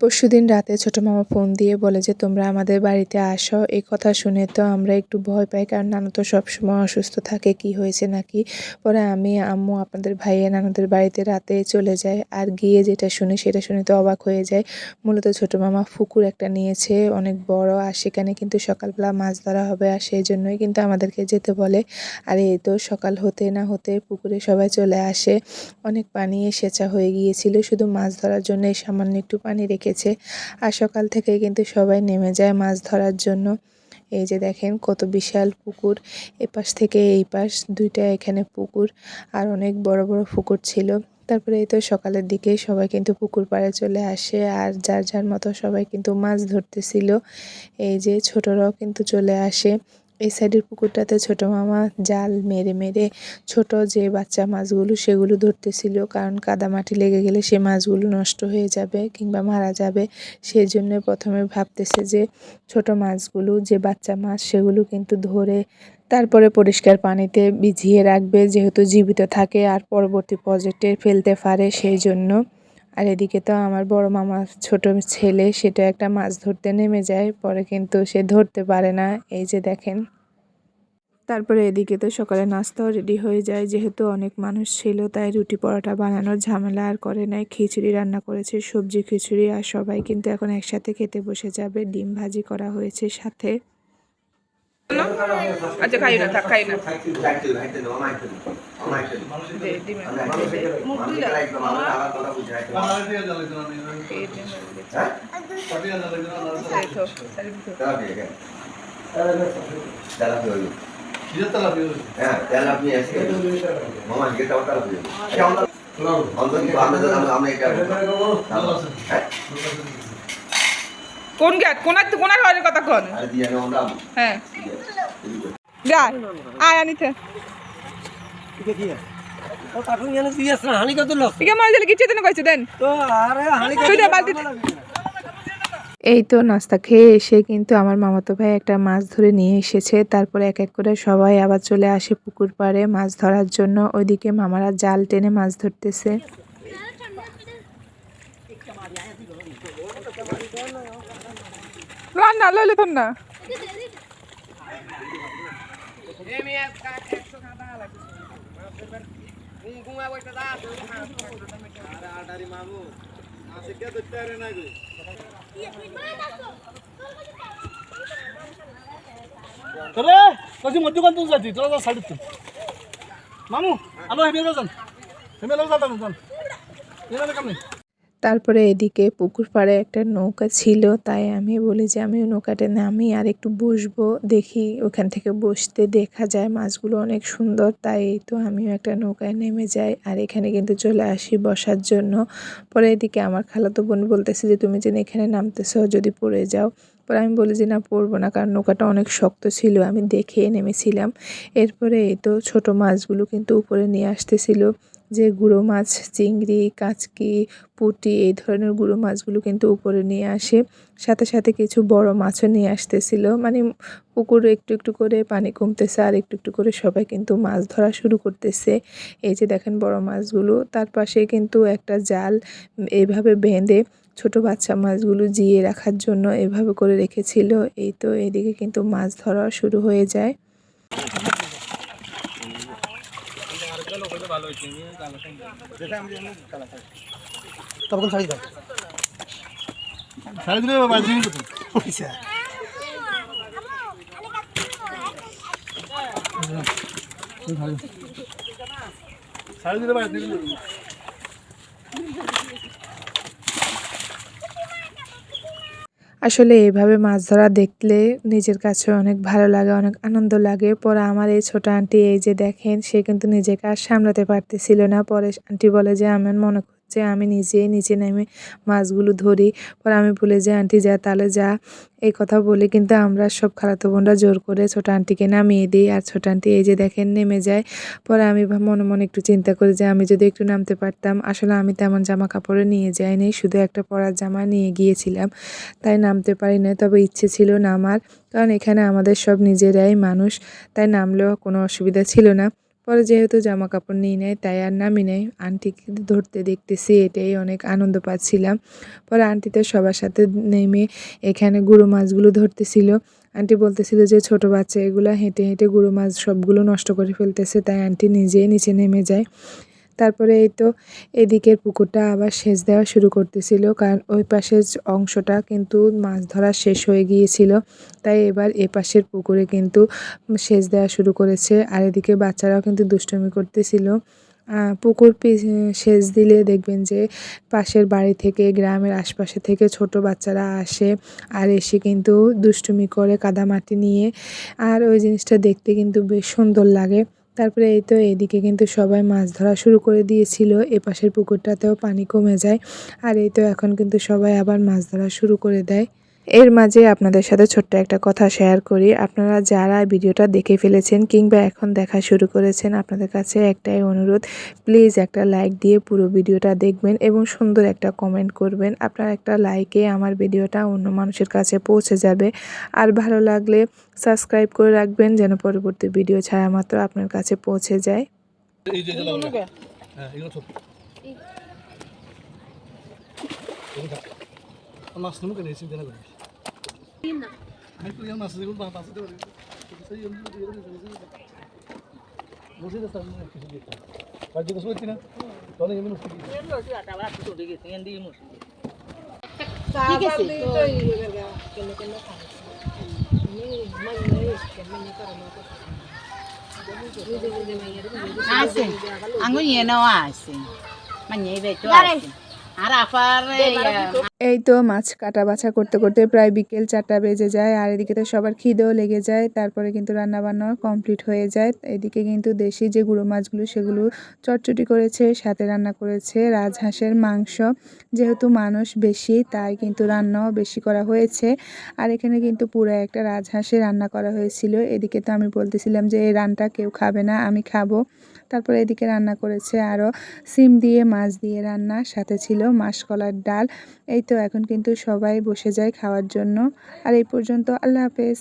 পরশুদিন রাতে ছোট মামা ফোন দিয়ে বলে যে তোমরা আমাদের বাড়িতে আসো। এই কথা শুনে তো আমরা একটু ভয় পাই, কারণ নানু তো সবসময় অসুস্থ থাকে, কি হয়েছে নাকি। পরে আমি আম্মু আপনাদের ভাইয়া নানুদের বাড়িতে রাতে চলে যায়, আর গিয়ে যেটা শুনি সেটা শুনে তো অবাক হয়ে যায়। মূলত ছোট মামা পুকুর একটা নিয়েছে অনেক বড়, আর সেখানে কিন্তু সকালবেলা মাছ ধরা হবে, আর সেই জন্যই কিন্তু আমাদেরকে যেতে বলে। আর এই তো সকাল হতে না হতে পুকুরে সবাই চলে আসে। অনেক পানি সেচা হয়ে গিয়েছিল, শুধু মাছ ধরার জন্য সামান্য একটু পানি রেখেছে। আর সকাল থেকে কিন্তু সবাই নেমে যায় মাছ ধরার জন্য। এই যে দেখেন কত বিশাল পুকুর, এপাশ থেকে এই পাশ দুইটা এখানে পুকুর, আর অনেক বড় বড় পুকুর ছিল। তারপরে এই তো সকালের দিকে সবাই কিন্তু পুকুর পাড়ে চলে আসে, আর যার যার মতো সবাই কিন্তু মাছ ধরতেছিল। এই যে ছোটরাও কিন্তু চলে আসে। এই সাইডের পুকুরটাতে ছোট মামা জাল মেরে মেরে ছোট যে বাচ্চা মাছগুলো সেগুলো ধরতেছিল, কারণ কাদামাটি লেগে গেলে সে মাছগুলো নষ্ট হয়ে যাবে কিংবা মারা যাবে। সেই জন্য প্রথমে ভাবতেছে যে ছোট মাছগুলো যে বাচ্চা মাছ সেগুলো কিন্তু ধরে তারপরে পরিষ্কার পানিতে ভিজিয়ে রাখবে, যেহেতু জীবিত থাকে আর পরবর্তী প্রজেক্টে ফেলতে পারে সেই জন্য। আর এদিকে তো আমার বড় মামার ছোট ছেলে সেটা একটা মাছ ধরতে নেমে যায়, পরে কিন্তু সে ধরতে পারে না। এই যে দেখেন। তারপরে এদিকে তো সকালে নাস্তাও রেডি হয়ে যায়, যেহেতু অনেক মানুষ ছিল তাই রুটি পরোটা বানানোর ঝামেলা আর করে নাই। খিচুড়ি রান্না করেছে, সবজি খিচুড়ি, আর সবাই কিন্তু এখন একসাথে খেতে বসে যাবে। ডিম ভাজি করা হয়েছে সাথে। আচ্ছা খাই না, থাক খাই না। কোন গেট কোনার কোনার হয় কতক্ষণ? হ্যাঁ যা আয় আনিতে এই তো নাস্তা খেয়ে এসে কিন্তু আমার মামাতো ভাই একটা মাছ ধরে নিয়ে এসেছে। তারপরে এক এক করে সবাই আবার চলে আসে পুকুর পাড়ে মাছ ধরার জন্য। ওইদিকে মামারা জাল টেনে মাছ ধরতেছে। রান্না লইলে তোর না কইছি মধ্যখান তুই যাচ্ছি তোরা যা সাইড তুই মামু আলো হেমে যান হেমে লোক যান যান এখানে কাম নেই। তারপরে এদিকে পুকুর পাড়ে একটা নৌকা ছিল, তাই আমি বলি যে আমি নৌকাতে নামি আর একটু বসবো, দেখি ওখান থেকে বসতে দেখা যায় মাছগুলো অনেক সুন্দর। তাই তো আমিও একটা নৌকায় নেমে যাই, আর এখানে কিন্তু চলে আসি বসার জন্য। পরে এদিকে আমার খালাতো বোন বলতেছে যে তুমি যেন এখানে নামতেছো, যদি পড়ে যাও। পরে আমি বলি যে না, পড়বো না, কারণ নৌকাটা অনেক শক্ত ছিল, আমি দেখে নেমেছিলাম। এরপরে এই তো ছোট মাছগুলো কিন্তু উপরে নিয়ে আসতেছিল, যে গুঁড়ো মাছ, চিংড়ি, কাচকি, পুঁটি, এই ধরনের গুঁড়ো মাছগুলো কিন্তু উপরে নিয়ে আসে। সাথে সাথে কিছু বড় মাছও নিয়ে আসতেছিল, মানে পুকুরে একটু একটু করে পানি কমতেছে আর একটু একটু করে সবাই কিন্তু মাছ ধরা শুরু করতেছে। এই যে দেখেন বড় মাছগুলো, তার পাশে কিন্তু একটা জাল এইভাবে বেঁধে ছোট বাচ্চা মাছগুলো জিয়ে রাখার জন্য এভাবে করে রেখেছিল। এই তো এদিকে কিন্তু মাছ ধরা শুরু হয়ে যায়। তখন ছাড়ি দাও ছাড়ি দিলে বাইরে দিন তো পয়সা ছাড়ি দিলে বাইরে দিন। আসলে এইভাবে মাছ ধরা দেখলে নিজের কাছে অনেক ভালো লাগে, অনেক আনন্দ লাগে। পরে আমার এই ছোট আন্টি, এই যে দেখেন, সে কিন্তু নিজেকে আর সামলাতে পারতেছিল না। পরে আন্টি বলে যে আমার মনে হচ্ছে আমি নিজেই নিচে নেমে মাছগুলো ধরি। পরে আমি বলে যে আন্টি যা, তাহলে যা। এই কথা বলে কিন্তু আমরা সব খালাতো বোনরা জোর করে ছোট আন্টিকে নামিয়ে দিই, আর ছোট আন্টি এই যে দেখেন নেমে যায়। পরে আমি মনে মনে একটু চিন্তা করি যে আমি যদি একটু নামতে পারতাম। আসলে আমি তেমন জামা কাপড়ে নিয়ে যাইনি, শুধু একটা পরার জামা নিয়ে গিয়েছিলাম, তাই নামতে পারি না। তবে ইচ্ছে ছিল নামার, কারণ এখানে আমাদের সব নিজেরাই মানুষ, তাই নামলেও কোনো অসুবিধা ছিল না। পরে যেহেতু জামা কাপড় নিয়ে নেয় তাই আর নামি নেই, আন্টিকে ধরতে দেখতেছি, এটাই অনেক আনন্দ পাচ্ছিলাম। পরে আন্টি তো সবার সাথে নেমে এখানে গুঁড়ো মাছগুলো ধরতেছিল। আন্টি বলতেছিল যে ছোট বাচ্চা এগুলো হেঁটে হেঁটে গুঁড়ো মাছ সবগুলো নষ্ট করে ফেলতেছে, তাই আন্টি নিজেই নিচে নেমে যায়। তারপরে এই তো এদিকের পুকুরটা আবার সেচ দেওয়া শুরু করতেছিল, কারণ ওই পাশের অংশটা কিন্তু মাছ ধরা শেষ হয়ে গিয়েছিল, তাই এবার এ পাশের পুকুরে কিন্তু সেচ দেওয়া শুরু করেছে। আর এদিকে বাচ্চারাও কিন্তু দুষ্টুমি করতেছিল। পুকুর সেচ দিলে দেখবেন যে পাশের বাড়ি থেকে, গ্রামের আশপাশে থেকে ছোট বাচ্চারা আসে, আর এসে কিন্তু দুষ্টুমি করে কাদামাটি নিয়ে, আর ওই জিনিসটা দেখতে কিন্তু বেশ সুন্দর লাগে। তারপরে এই তো এদিকে কিন্তু সবাই মাছ ধরা শুরু করে দিয়েছিল, এপাশের পুকুরটাতেও পানি কমে যায়। আর এই তো এখন কিন্তু সবাই আবার মাছ ধরা শুরু করে দেয়। এর মাঝে আপনাদের সাথে ছোট্ট একটা কথা শেয়ার করি। আপনারা যারা ভিডিওটা দেখে ফেলেছেন কিংবা এখন দেখা শুরু করেছেন, আপনাদের কাছে একটাই অনুরোধ, প্লিজ একটা লাইক দিয়ে পুরো ভিডিওটা দেখবেন এবং সুন্দর একটা কমেন্ট করবেন। আপনার একটা লাইকে আমার ভিডিওটা অন্য মানুষের কাছে পৌঁছে যাবে। আর ভালো লাগলে সাবস্ক্রাইব করে রাখবেন, যেন পরবর্তী ভিডিও ছাড়া মাত্র আপনার কাছে পৌঁছে যায়। এই যে হ্যাঁ এগুলো ছোট মাছ তুমি কেন চিন্তা না করিস আমি তো মাছ যেগুলো পাঁচ দিতে পারি বসে তো সামনে কিছু দিতে কাজ করছ কি না তাহলে এমন ঠিক আছে আঙ্গু নিয়ে নেওয়া আছে মানে বেটো আছে আর আপার এই তো মাছ কাটা বাছা করতে করতে প্রায় বিকেল 4টা বেজে যায়, আর এদিকে তো সবার খিদেও লেগে যায়। তারপরে কিন্তু রান্নাবান্নাও কমপ্লিট হয়ে যায়। এদিকে কিন্তু দেশি যে গুঁড়ো মাছগুলো সেগুলো চটচটি করেছে, সাথে রান্না করেছে রাজহাঁসের মাংস। যেহেতু মানুষ বেশি তাই কিন্তু রান্নাও বেশি করা হয়েছে। আর এখানে কিন্তু পুরো একটা রাজহাঁসে রান্না করা হয়েছিল। এদিকে তো আমি বলতেছিলাম যে এই রান্নাটা কেউ খাবে না, আমি খাবো। তারপরে এদিকে রান্না করেছে আরও সিম দিয়ে, মাছ দিয়ে রান্না, সাথে ছিল মাসকলার ডাল। এই তো এখন কিন্তু সবাই বসে যায় খাওয়ার জন্য। আর এই পর্যন্ত, আল্লাহ হাফেজ।